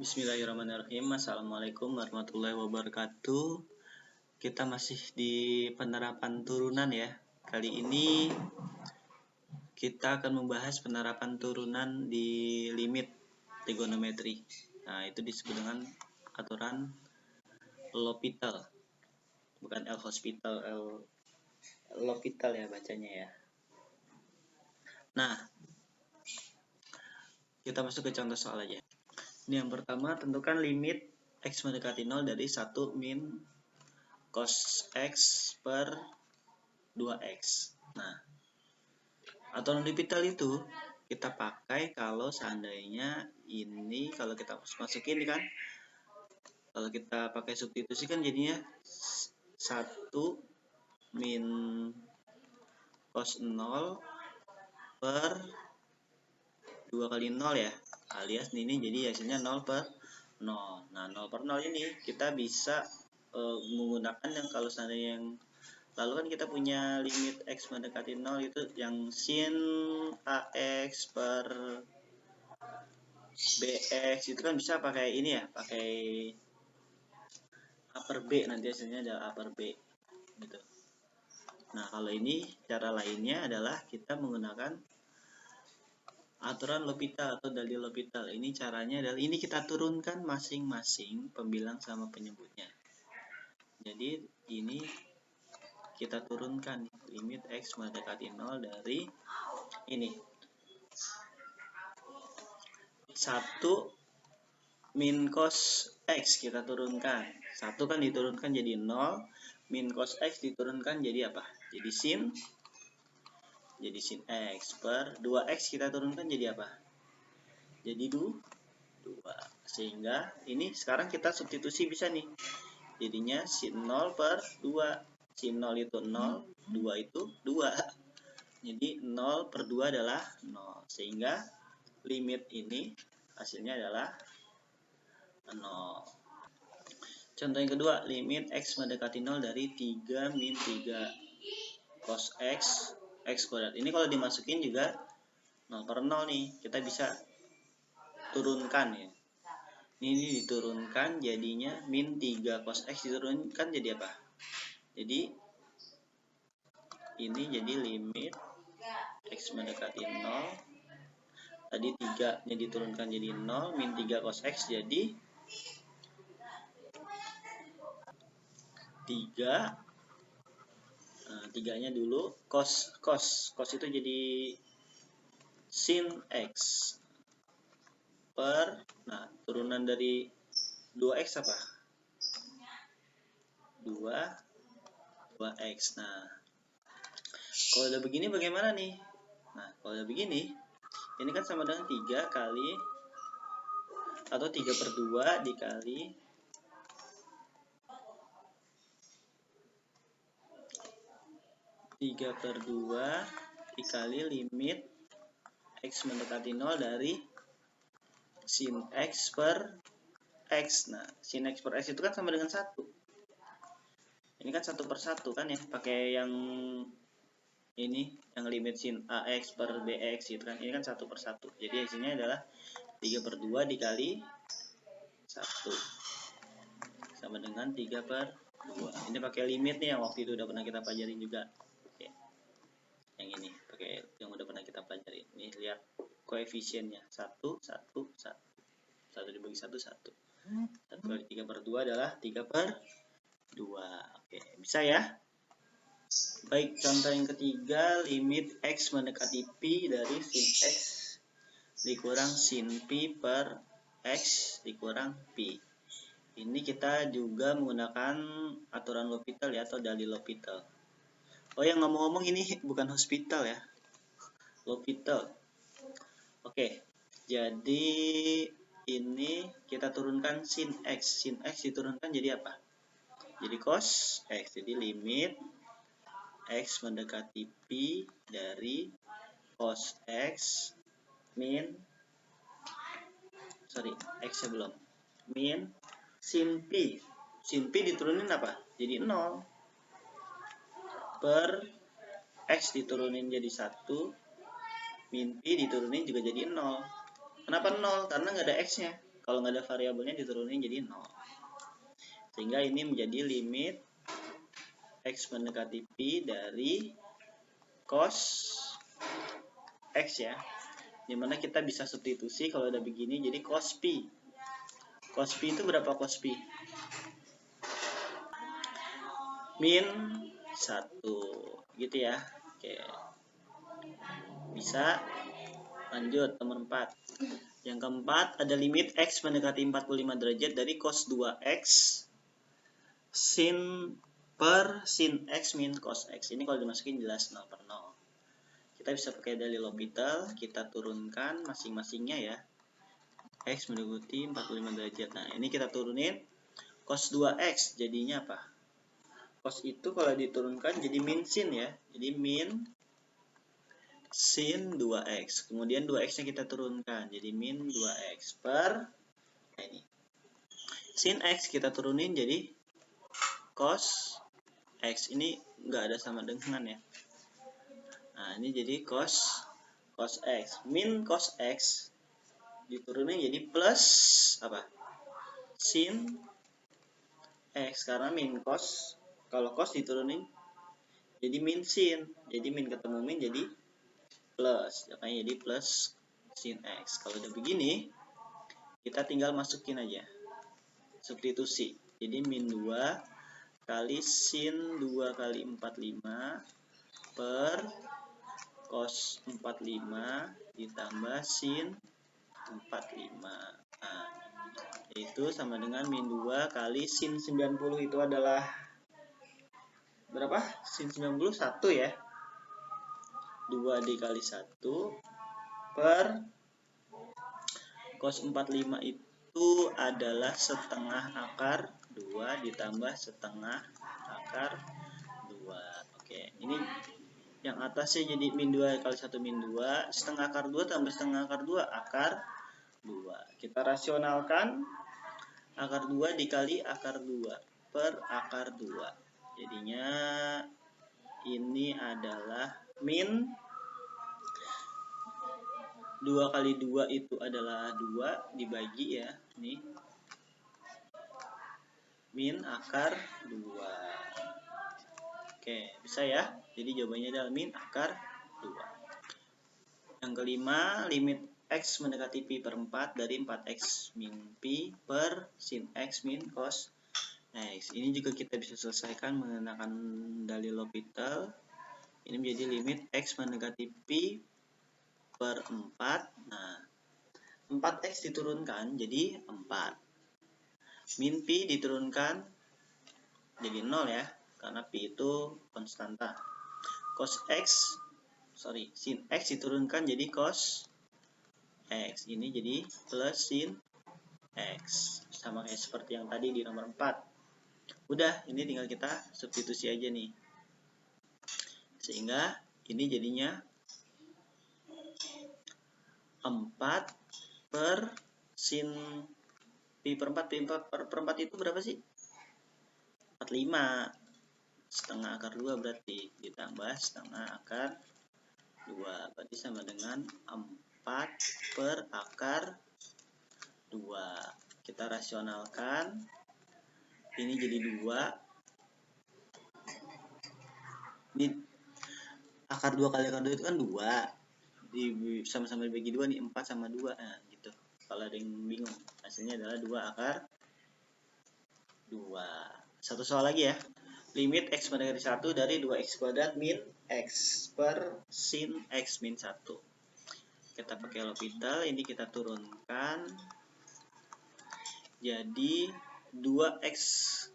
Bismillahirrahmanirrahim. Assalamualaikum warahmatullahi wabarakatuh. Kita masih di penerapan turunan ya. Kali ini kita akan membahas penerapan turunan di limit trigonometri. Nah, itu disebut dengan aturan L'Hopital. Bukan L'Hospital, L'Hopital ya bacanya ya. Nah, kita masuk ke contoh soal aja. Ini yang pertama, tentukan limit X mendekati 0 dari 1 min cos X per 2X. Nah, aturan L'Hopital itu kita pakai kalau seandainya ini, kalau kita masukin ini kan, kalau kita pakai substitusi kan jadinya 1 min cos 0 per 2 kali 0 ya, alias ini jadi hasilnya 0 per 0. Nah, 0 per 0 ini kita bisa menggunakan yang kalau seandainya yang lalu kan kita punya limit X mendekati 0 itu yang sin AX per BX itu kan bisa pakai ini ya, pakai A per B, nanti hasilnya adalah A per B gitu. Nah, kalau ini cara lainnya adalah kita menggunakan aturan L'Hopital atau dalil L'Hopital. Ini caranya adalah ini kita turunkan masing-masing pembilang sama penyebutnya. Jadi ini kita turunkan limit X mendekati 0 dari ini 1 min cos X kita turunkan. 1 kan diturunkan jadi 0, min cos X diturunkan jadi apa? Jadi sin X per 2X kita turunkan jadi apa? Jadi 2. Sehingga ini sekarang kita substitusi bisa nih. Jadinya sin 0 per 2. Sin 0 itu 0, 2 itu 2. Jadi 0 per 2 adalah 0. Sehingga limit ini hasilnya adalah 0. Contoh yang kedua, limit X mendekati 0 dari 3 min 3 cos X kuadrat. Ini kalau dimasukin juga 0 per 0 nih. Kita bisa turunkan ya. Ini diturunkan jadinya min 3 cos X diturunkan jadi apa? Jadi ini jadi limit X mendekati 0. Tadi 3 nya diturunkan jadi 0, min 3 cos X jadi 3. Nah, 3-nya dulu cos itu jadi sin X per, nah turunan dari 2X apa? 2X. Nah, kalau udah begini bagaimana nih? Nah, kalau udah begini, ini kan sama dengan 3 kali atau 3 per 2 dikali 3 per 2 dikali limit X mendekati 0 dari sin X per X. Nah, sin X per X itu kan sama dengan 1. Ini kan 1 per 1 kan ya, pakai yang ini, yang limit sin AX per BX gitu kan. Ini kan 1 per 1. Jadi hasilnya adalah 3 per 2 dikali 1. Sama dengan 3 per 2. Ini pakai limit nih yang waktu itu udah pernah kita pelajarin juga. Oke. Yang ini pakai yang udah pernah kita pelajari. Nih lihat koefisiennya 1 dibagi 1 1 kali 3 per 2 adalah 3 per 2. Oke, bisa ya. Baik, contoh yang ketiga, limit X mendekati Pi dari sin X dikurang sin Pi per X dikurang Pi. Ini kita juga menggunakan aturan L'Hopital ya, atau dalil L'Hopital. Oh, yang ngomong-ngomong ini bukan hospital ya, L'Hopital. Oke, jadi ini kita turunkan sin X. Sin X diturunkan jadi apa? Jadi cos X. Jadi limit X mendekati Pi dari cos X min, X sebelum, min sin Pi. Sin Pi diturunin apa? Jadi 0. Per X diturunin jadi 1. Min Pi diturunin juga jadi 0. Kenapa 0? Karena nggak ada X-nya. Kalau nggak ada variabelnya diturunin jadi 0. Sehingga ini menjadi limit X mendekati Pi dari cos X ya. Dimana kita bisa substitusi kalau udah begini jadi cos Pi. Cos Pi itu berapa cos Pi? Min 1. Gitu ya. Oke. Bisa. Lanjut nomor 4. Yang keempat ada limit X mendekati 45 derajat dari cos 2X sin X min cos X. Ini kalau dimasukin jelas 0 per 0. Kita bisa pakai dalil L'Hopital, kita turunkan masing-masingnya ya. X mendekati 45 derajat. Nah, ini kita turunin cos 2X jadinya apa? Cos itu kalau diturunkan jadi min sin ya. Jadi min sin 2X. Kemudian 2X-nya kita turunkan. Jadi min 2X per ini. Sin X kita turunin jadi cos X. Ini nggak ada sama dengan ya. Nah, ini jadi cos X. Min cos X diturunin jadi plus apa? Sin X. Karena min cos. Kalau cos diturunin jadi min sin. Jadi min ketemu min jadi plus, makanya jadi plus sin X. Kalau udah begini, kita tinggal masukin aja substitusi. Jadi min 2 kali sin 2 kali 45 per cos 45 ditambah sin 45. Nah, itu sama dengan min 2 kali sin 90 itu adalah berapa? Sin 90 1 ya. 2 dikali 1 per cos 45 itu adalah setengah akar 2 ditambah setengah akar 2. Oke, ini yang atasnya jadi min 2 kali 1 min 2, setengah akar 2 tambah setengah akar 2 akar 2. Kita rasionalkan akar 2 dikali akar 2 per akar 2. Jadinya ini adalah min 2 kali 2 itu adalah 2 dibagi ya, nih. Min akar 2. Oke, bisa ya? Jadi jawabannya adalah min akar 2. Yang kelima, limit X mendekati Pi per 4 dari 4X min Pi per sin X min cos X. Ini juga kita bisa selesaikan menggunakan dalil L'Hopital. Ini menjadi limit X mendekati Pi per 4. Nah, 4X diturunkan jadi 4. Min Pi diturunkan jadi 0 ya, karena Pi itu konstanta. Sin X diturunkan jadi cos X. Ini jadi plus sin X. Sama kayak seperti yang tadi di nomor 4. Udah, ini tinggal kita substitusi aja nih. Sehingga ini jadinya 4 per sin Pi per 4. Pi per 4 itu berapa sih? 45. Setengah akar 2 berarti. Ditambah setengah akar 2. Berarti sama dengan 4 per akar 2. Kita rasionalkan. Ini jadi 2. Ini akar 2 kali akar 2 itu kan 2. Sama-sama dibagi 2 nih, 4 sama 2. Nah, gitu. Kalau ada yang bingung, hasilnya adalah 2 akar 2. Satu soal lagi ya. Limit X mendekati 1 dari 2X kuadrat min X per sin X min 1. Kita pakai L'Hopital, ini kita turunkan. Jadi 2X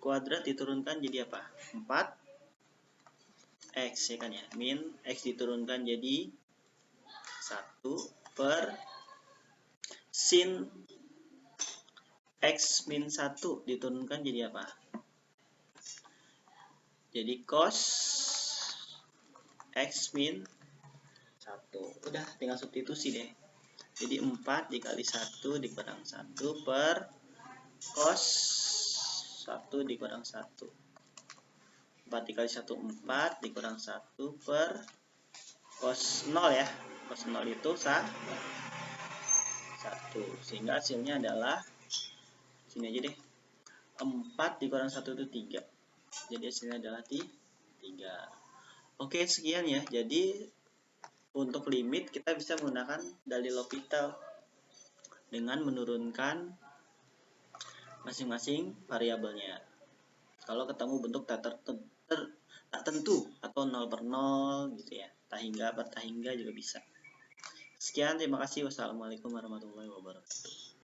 kuadrat diturunkan jadi apa? 4X ya kan ya. Min X diturunkan jadi 1 per sin X min 1 diturunkan jadi apa? Jadi cos X min 1. Udah, tinggal substitusi deh. Jadi 4 dikali 1 dikurang 1 per cos 1 dikurang 1. 4 dikali 1, 4 dikurang 1 per cos 0 ya. Cos 0 itu 1. Sehingga hasilnya adalah Sini aja deh. 4 dikurang 1 itu 3. Jadi hasilnya adalah 3. Oke, sekian ya. Jadi untuk limit kita bisa menggunakan dalil L'Hopital dengan menurunkan masing-masing variabelnya. Kalau ketemu bentuk tak tentu atau 0/0 gitu ya. Tak hingga juga bisa. Sekian, terima kasih. Wassalamualaikum warahmatullahi wabarakatuh.